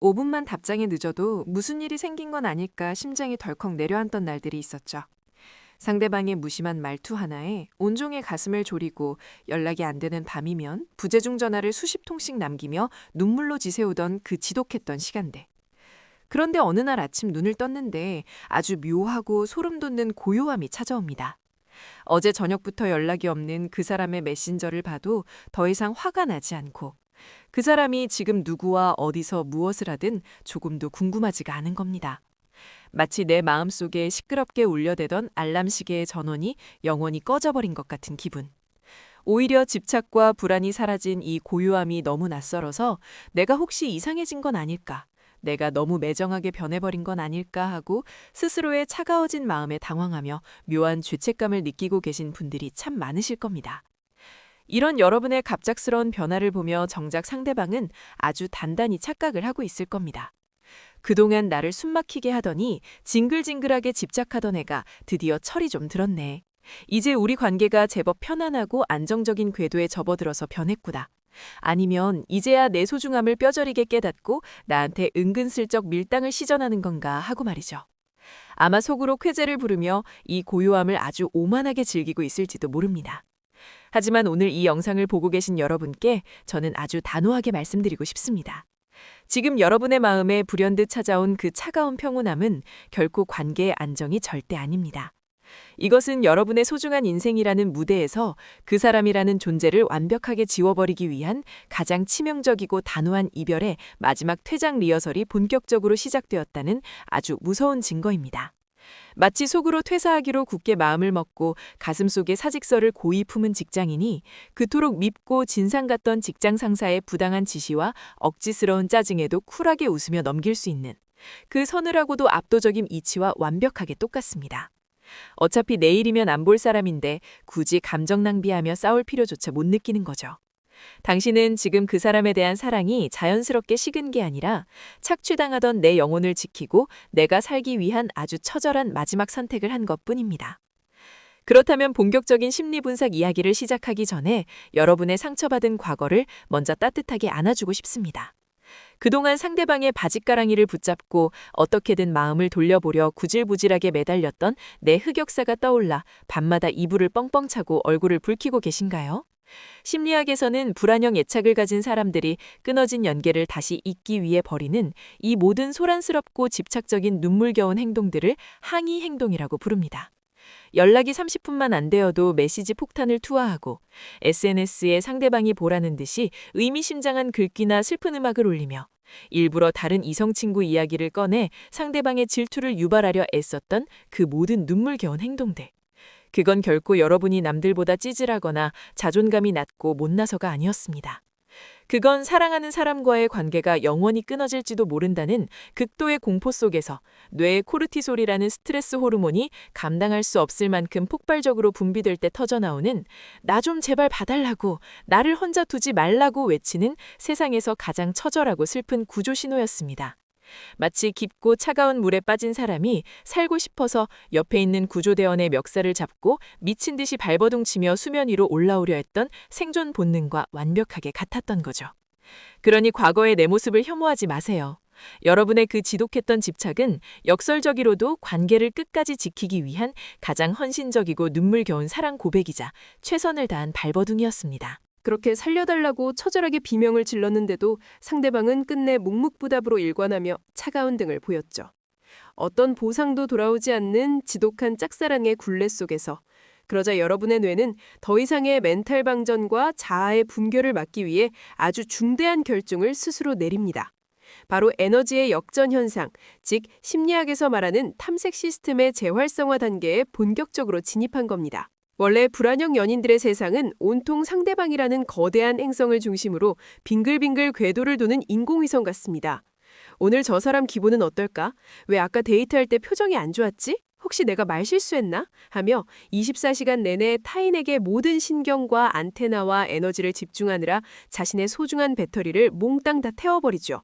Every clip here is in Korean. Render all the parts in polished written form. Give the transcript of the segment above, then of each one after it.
5분만 답장이 늦어도 무슨 일이 생긴 건 아닐까 심장이 덜컥 내려앉던 날들이 있었죠. 상대방의 무심한 말투 하나에 온종일 가슴을 졸이고 연락이 안 되는 밤이면 부재중 전화를 수십 통씩 남기며 눈물로 지새우던 그 지독했던 시간들. 그런데 어느 날 아침 눈을 떴는데 아주 묘하고 소름 돋는 고요함이 찾아옵니다. 어제 저녁부터 연락이 없는 그 사람의 메신저를 봐도 더 이상 화가 나지 않고 그 사람이 지금 누구와 어디서 무엇을 하든 조금도 궁금하지가 않은 겁니다. 마치 내 마음속에 시끄럽게 울려대던 알람 시계의 전원이 영원히 꺼져버린 것 같은 기분. 오히려 집착과 불안이 사라진 이 고요함이 너무 낯설어서 내가 혹시 이상해진 건 아닐까? 내가 너무 매정하게 변해버린 건 아닐까 하고 스스로의 차가워진 마음에 당황하며 묘한 죄책감을 느끼고 계신 분들이 참 많으실 겁니다. 이런 여러분의 갑작스러운 변화를 보며 정작 상대방은 아주 단단히 착각을 하고 있을 겁니다. 그동안 나를 숨막히게 하더니 징글징글하게 집착하던 애가 드디어 철이 좀 들었네. 이제 우리 관계가 제법 편안하고 안정적인 궤도에 접어들어서 변했구나. 아니면 이제야 내 소중함을 뼈저리게 깨닫고 나한테 은근슬쩍 밀당을 시전하는 건가 하고 말이죠. 아마 속으로 쾌재를 부르며 이 고요함을 아주 오만하게 즐기고 있을지도 모릅니다. 하지만 오늘 이 영상을 보고 계신 여러분께 저는 아주 단호하게 말씀드리고 싶습니다. 지금 여러분의 마음에 불현듯 찾아온 그 차가운 평온함은 결코 관계의 안정이 절대 아닙니다. 이것은 여러분의 소중한 인생이라는 무대에서 그 사람이라는 존재를 완벽하게 지워버리기 위한 가장 치명적이고 단호한 이별의 마지막 퇴장 리허설이 본격적으로 시작되었다는 아주 무서운 증거입니다. 마치 속으로 퇴사하기로 굳게 마음을 먹고 가슴속에 사직서를 고이 품은 직장인이 그토록 밉고 진상 같던 직장 상사의 부당한 지시와 억지스러운 짜증에도 쿨하게 웃으며 넘길 수 있는 그 서늘하고도 압도적인 이치와 완벽하게 똑같습니다. 어차피 내일이면 안 볼 사람인데 굳이 감정 낭비하며 싸울 필요조차 못 느끼는 거죠. 당신은 지금 그 사람에 대한 사랑이 자연스럽게 식은 게 아니라 착취당하던 내 영혼을 지키고 내가 살기 위한 아주 처절한 마지막 선택을 한 것뿐입니다. 그렇다면 본격적인 심리분석 이야기를 시작하기 전에 여러분의 상처받은 과거를 먼저 따뜻하게 안아주고 싶습니다. 그동안 상대방의 바짓가랑이를 붙잡고 어떻게든 마음을 돌려보려 구질구질하게 매달렸던 내 흑역사가 떠올라 밤마다 이불을 뻥뻥 차고 얼굴을 붉히고 계신가요? 심리학에서는 불안형 애착을 가진 사람들이 끊어진 연계를 다시 잇기 위해 벌이는 이 모든 소란스럽고 집착적인 눈물겨운 행동들을 항의 행동이라고 부릅니다. 연락이 30분만 안 되어도 메시지 폭탄을 투하하고 SNS에 상대방이 보라는 듯이 의미심장한 글귀나 슬픈 음악을 올리며 일부러 다른 이성 친구 이야기를 꺼내 상대방의 질투를 유발하려 애썼던 그 모든 눈물겨운 행동들. 그건 결코 여러분이 남들보다 찌질하거나 자존감이 낮고 못나서가 아니었습니다. 그건 사랑하는 사람과의 관계가 영원히 끊어질지도 모른다는 극도의 공포 속에서 뇌의 코르티솔이라는 스트레스 호르몬이 감당할 수 없을 만큼 폭발적으로 분비될 때 터져나오는 나 좀 제발 봐달라고, 나를 혼자 두지 말라고 외치는 세상에서 가장 처절하고 슬픈 구조 신호였습니다. 마치 깊고 차가운 물에 빠진 사람이 살고 싶어서 옆에 있는 구조대원의 멱살을 잡고 미친 듯이 발버둥치며 수면 위로 올라오려 했던 생존 본능과 완벽하게 같았던 거죠. 그러니 과거의 내 모습을 혐오하지 마세요. 여러분의 그 지독했던 집착은 역설적이로도 관계를 끝까지 지키기 위한 가장 헌신적이고 눈물겨운 사랑 고백이자 최선을 다한 발버둥이었습니다. 그렇게 살려달라고 처절하게 비명을 질렀는데도 상대방은 끝내 묵묵부답으로 일관하며 차가운 등을 보였죠. 어떤 보상도 돌아오지 않는 지독한 짝사랑의 굴레 속에서 그러자 여러분의 뇌는 더 이상의 멘탈 방전과 자아의 붕괴를 막기 위해 아주 중대한 결정을 스스로 내립니다. 바로 에너지의 역전 현상, 즉 심리학에서 말하는 탐색 시스템의 재활성화 단계에 본격적으로 진입한 겁니다. 원래 불안형 연인들의 세상은 온통 상대방이라는 거대한 행성을 중심으로 빙글빙글 궤도를 도는 인공위성 같습니다. 오늘 저 사람 기분은 어떨까? 왜 아까 데이트할 때 표정이 안 좋았지? 혹시 내가 말 실수했나? 하며 24시간 내내 타인에게 모든 신경과 안테나와 에너지를 집중하느라 자신의 소중한 배터리를 몽땅 다 태워버리죠.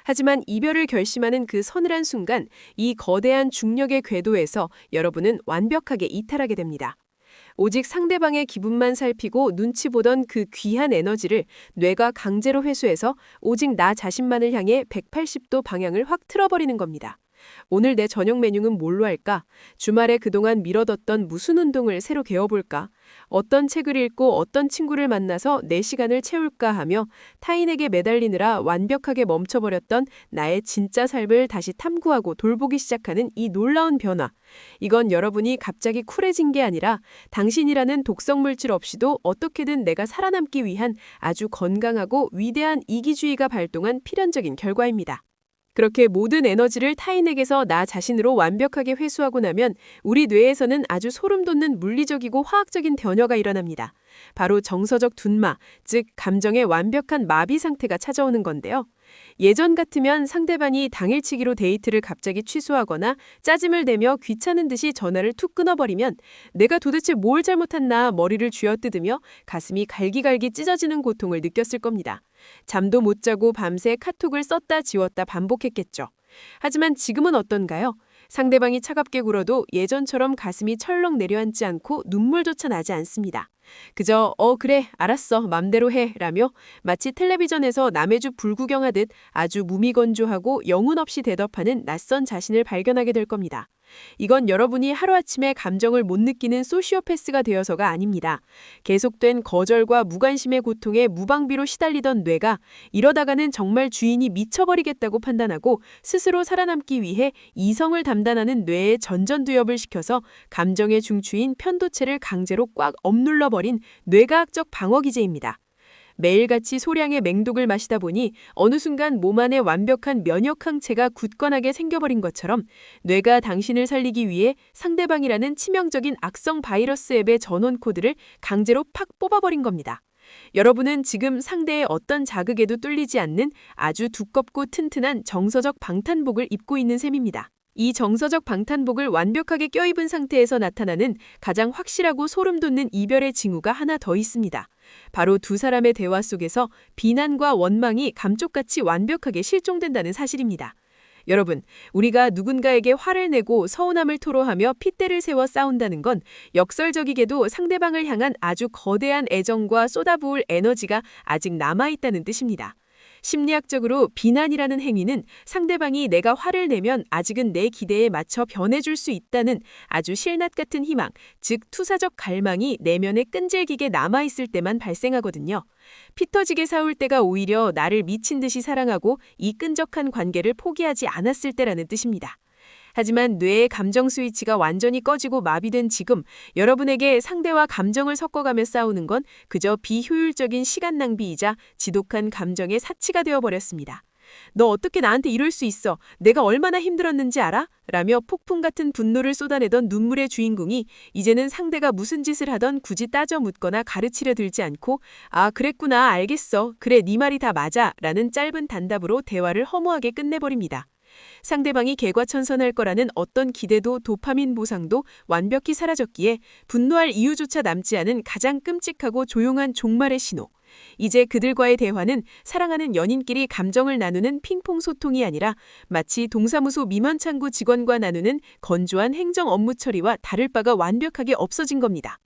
하지만 이별을 결심하는 그 서늘한 순간 이 거대한 중력의 궤도에서 여러분은 완벽하게 이탈하게 됩니다. 오직 상대방의 기분만 살피고 눈치 보던 그 귀한 에너지를 뇌가 강제로 회수해서 오직 나 자신만을 향해 180도 방향을 확 틀어버리는 겁니다. 오늘 내 저녁 메뉴는 뭘로 할까? 주말에 그동안 미뤄뒀던 무슨 운동을 새로 개어볼까? 어떤 책을 읽고 어떤 친구를 만나서 내 시간을 채울까 하며 타인에게 매달리느라 완벽하게 멈춰버렸던 나의 진짜 삶을 다시 탐구하고 돌보기 시작하는 이 놀라운 변화. 이건 여러분이 갑자기 쿨해진 게 아니라 당신이라는 독성물질 없이도 어떻게든 내가 살아남기 위한 아주 건강하고 위대한 이기주의가 발동한 필연적인 결과입니다. 그렇게 모든 에너지를 타인에게서 나 자신으로 완벽하게 회수하고 나면 우리 뇌에서는 아주 소름 돋는 물리적이고 화학적인 변화가 일어납니다. 바로 정서적 둔마, 즉 감정의 완벽한 마비 상태가 찾아오는 건데요. 예전 같으면 상대방이 당일치기로 데이트를 갑자기 취소하거나 짜짐을 내며 귀찮은 듯이 전화를 툭 끊어버리면 내가 도대체 뭘 잘못했나 머리를 쥐어뜯으며 가슴이 갈기갈기 찢어지는 고통을 느꼈을 겁니다. 잠도 못 자고 밤새 카톡을 썼다 지웠다 반복했겠죠. 하지만 지금은 어떤가요? 상대방이 차갑게 굴어도 예전처럼 가슴이 철렁 내려앉지 않고 눈물조차 나지 않습니다. 그저 그래 알았어 맘대로 해 라며 마치 텔레비전에서 남의 집 불구경하듯 아주 무미건조하고 영혼 없이 대답하는 낯선 자신을 발견하게 될 겁니다. 이건 여러분이 하루아침에 감정을 못 느끼는 소시오패스가 되어서가 아닙니다. 계속된 거절과 무관심의 고통에 무방비로 시달리던 뇌가 이러다가는 정말 주인이 미쳐버리겠다고 판단하고 스스로 살아남기 위해 이성을 담당하는 뇌에 전전두엽을 시켜서 감정의 중추인 편도체를 강제로 꽉 억눌러버린 뇌과학적 방어기제입니다. 매일같이 소량의 맹독을 마시다 보니 어느 순간 몸 안에 완벽한 면역항체가 굳건하게 생겨버린 것처럼 뇌가 당신을 살리기 위해 상대방이라는 치명적인 악성 바이러스 앱의 전원 코드를 강제로 팍 뽑아버린 겁니다. 여러분은 지금 상대의 어떤 자극에도 뚫리지 않는 아주 두껍고 튼튼한 정서적 방탄복을 입고 있는 셈입니다. 이 정서적 방탄복을 완벽하게 껴입은 상태에서 나타나는 가장 확실하고 소름 돋는 이별의 징후가 하나 더 있습니다. 바로 두 사람의 대화 속에서 비난과 원망이 감쪽같이 완벽하게 실종된다는 사실입니다. 여러분, 우리가 누군가에게 화를 내고 서운함을 토로하며 핏대를 세워 싸운다는 건 역설적이게도 상대방을 향한 아주 거대한 애정과 쏟아부을 에너지가 아직 남아있다는 뜻입니다. 심리학적으로 비난이라는 행위는 상대방이 내가 화를 내면 아직은 내 기대에 맞춰 변해줄 수 있다는 아주 실낱 같은 희망, 즉 투사적 갈망이 내면에 끈질기게 남아있을 때만 발생하거든요. 피 터지게 싸울 때가 오히려 나를 미친 듯이 사랑하고 이 끈적한 관계를 포기하지 않았을 때라는 뜻입니다. 하지만 뇌의 감정 스위치가 완전히 꺼지고 마비된 지금 여러분에게 상대와 감정을 섞어가며 싸우는 건 그저 비효율적인 시간 낭비이자 지독한 감정의 사치가 되어버렸습니다. 너 어떻게 나한테 이럴 수 있어? 내가 얼마나 힘들었는지 알아? 라며 폭풍 같은 분노를 쏟아내던 눈물의 주인공이 이제는 상대가 무슨 짓을 하던 굳이 따져 묻거나 가르치려 들지 않고 아 그랬구나 알겠어 그래 네 말이 다 맞아 라는 짧은 단답으로 대화를 허무하게 끝내버립니다. 상대방이 개과천선할 거라는 어떤 기대도 도파민 보상도 완벽히 사라졌기에 분노할 이유조차 남지 않은 가장 끔찍하고 조용한 종말의 신호. 이제 그들과의 대화는 사랑하는 연인끼리 감정을 나누는 핑퐁 소통이 아니라 마치 동사무소 민원창구 직원과 나누는 건조한 행정 업무 처리와 다를 바가 완벽하게 없어진 겁니다.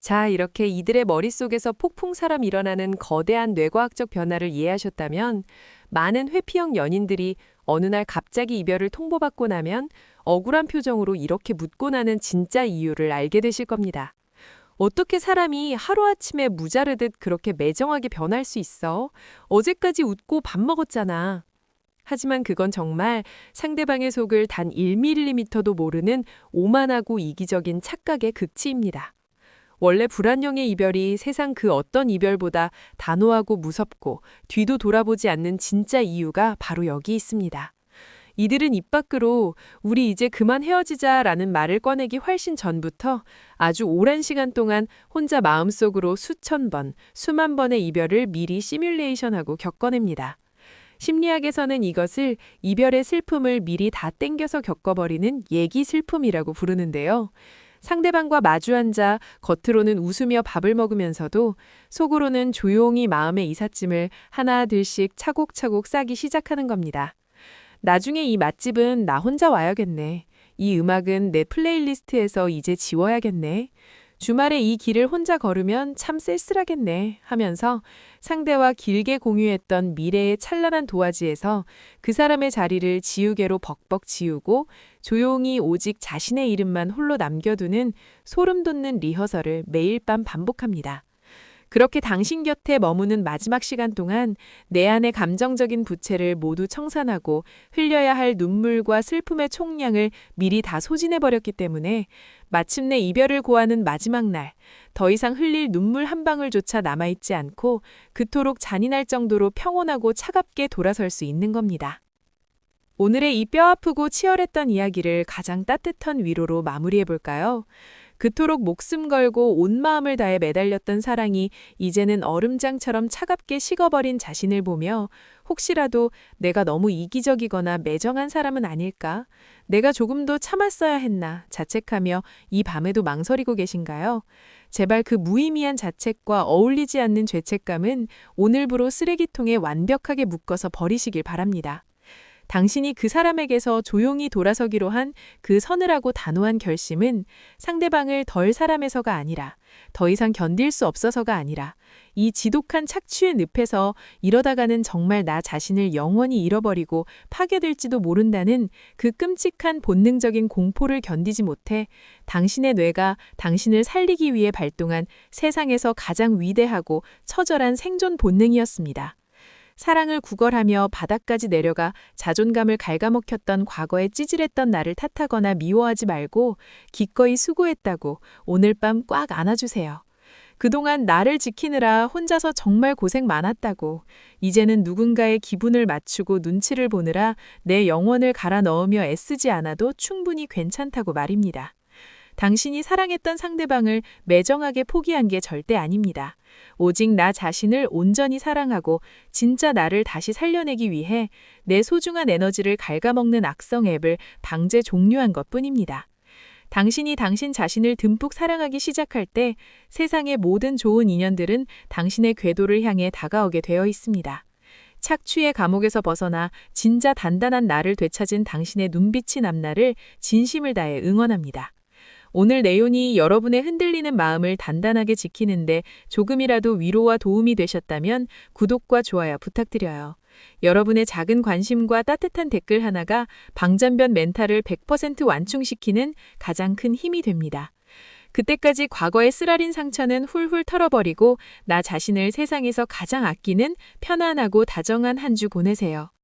자, 이렇게 이들의 머릿속에서 폭풍사람 일어나는 거대한 뇌과학적 변화를 이해하셨다면 많은 회피형 연인들이 어느 날 갑자기 이별을 통보받고 나면 억울한 표정으로 이렇게 묻고 나는 진짜 이유를 알게 되실 겁니다. 어떻게 사람이 하루아침에 무자르듯 그렇게 매정하게 변할 수 있어? 어제까지 웃고 밥 먹었잖아. 하지만 그건 정말 상대방의 속을 단 1mm도 모르는 오만하고 이기적인 착각의 극치입니다. 원래 불안형의 이별이 세상 그 어떤 이별보다 단호하고 무섭고 뒤도 돌아보지 않는 진짜 이유가 바로 여기 있습니다. 이들은 입 밖으로 우리 이제 그만 헤어지자라는 말을 꺼내기 훨씬 전부터 아주 오랜 시간 동안 혼자 마음속으로 수천 번, 수만 번의 이별을 미리 시뮬레이션하고 겪어냅니다. 심리학에서는 이것을 이별의 슬픔을 미리 다 땡겨서 겪어버리는 얘기 슬픔이라고 부르는데요. 상대방과 마주 앉아 겉으로는 웃으며 밥을 먹으면서도 속으로는 조용히 마음의 이삿짐을 하나 둘씩 차곡차곡 싸기 시작하는 겁니다. 나중에 이 맛집은 나 혼자 와야겠네. 이 음악은 내 플레이리스트에서 이제 지워야겠네. 주말에 이 길을 혼자 걸으면 참 쓸쓸하겠네 하면서 상대와 길게 공유했던 미래의 찬란한 도화지에서 그 사람의 자리를 지우개로 벅벅 지우고 조용히 오직 자신의 이름만 홀로 남겨두는 소름 돋는 리허설을 매일 밤 반복합니다. 그렇게 당신 곁에 머무는 마지막 시간 동안 내 안의 감정적인 부채를 모두 청산하고 흘려야 할 눈물과 슬픔의 총량을 미리 다 소진해버렸기 때문에 마침내 이별을 고하는 마지막 날, 더 이상 흘릴 눈물 한 방울조차 남아있지 않고 그토록 잔인할 정도로 평온하고 차갑게 돌아설 수 있는 겁니다. 오늘의 이 뼈아프고 치열했던 이야기를 가장 따뜻한 위로로 마무리해볼까요? 그토록 목숨 걸고 온 마음을 다해 매달렸던 사랑이 이제는 얼음장처럼 차갑게 식어버린 자신을 보며 혹시라도 내가 너무 이기적이거나 매정한 사람은 아닐까? 내가 조금 더 참았어야 했나? 자책하며 이 밤에도 망설이고 계신가요? 제발 그 무의미한 자책과 어울리지 않는 죄책감은 오늘부로 쓰레기통에 완벽하게 묶어서 버리시길 바랍니다. 당신이 그 사람에게서 조용히 돌아서기로 한 그 서늘하고 단호한 결심은 상대방을 덜 사람에서가 아니라 더 이상 견딜 수 없어서가 아니라 이 지독한 착취의 늪에서 이러다가는 정말 나 자신을 영원히 잃어버리고 파괴될지도 모른다는 그 끔찍한 본능적인 공포를 견디지 못해 당신의 뇌가 당신을 살리기 위해 발동한 세상에서 가장 위대하고 처절한 생존 본능이었습니다. 사랑을 구걸하며 바닥까지 내려가 자존감을 갉아먹혔던 과거에 찌질했던 나를 탓하거나 미워하지 말고 기꺼이 수고했다고 오늘 밤 꽉 안아주세요. 그동안 나를 지키느라 혼자서 정말 고생 많았다고, 이제는 누군가의 기분을 맞추고 눈치를 보느라 내 영혼을 갈아 넣으며 애쓰지 않아도 충분히 괜찮다고 말입니다. 당신이 사랑했던 상대방을 매정하게 포기한 게 절대 아닙니다. 오직 나 자신을 온전히 사랑하고 진짜 나를 다시 살려내기 위해 내 소중한 에너지를 갉아먹는 악성 앱을 방제 종료한 것뿐입니다. 당신이 당신 자신을 듬뿍 사랑하기 시작할 때 세상의 모든 좋은 인연들은 당신의 궤도를 향해 다가오게 되어 있습니다. 착취의 감옥에서 벗어나 진짜 단단한 나를 되찾은 당신의 눈빛이 남나를 진심을 다해 응원합니다. 오늘 내용이 여러분의 흔들리는 마음을 단단하게 지키는데 조금이라도 위로와 도움이 되셨다면 구독과 좋아요 부탁드려요. 여러분의 작은 관심과 따뜻한 댓글 하나가 방전변 멘탈을 100% 완충시키는 가장 큰 힘이 됩니다. 그때까지 과거의 쓰라린 상처는 훌훌 털어버리고 나 자신을 세상에서 가장 아끼는 편안하고 다정한 한 주 보내세요.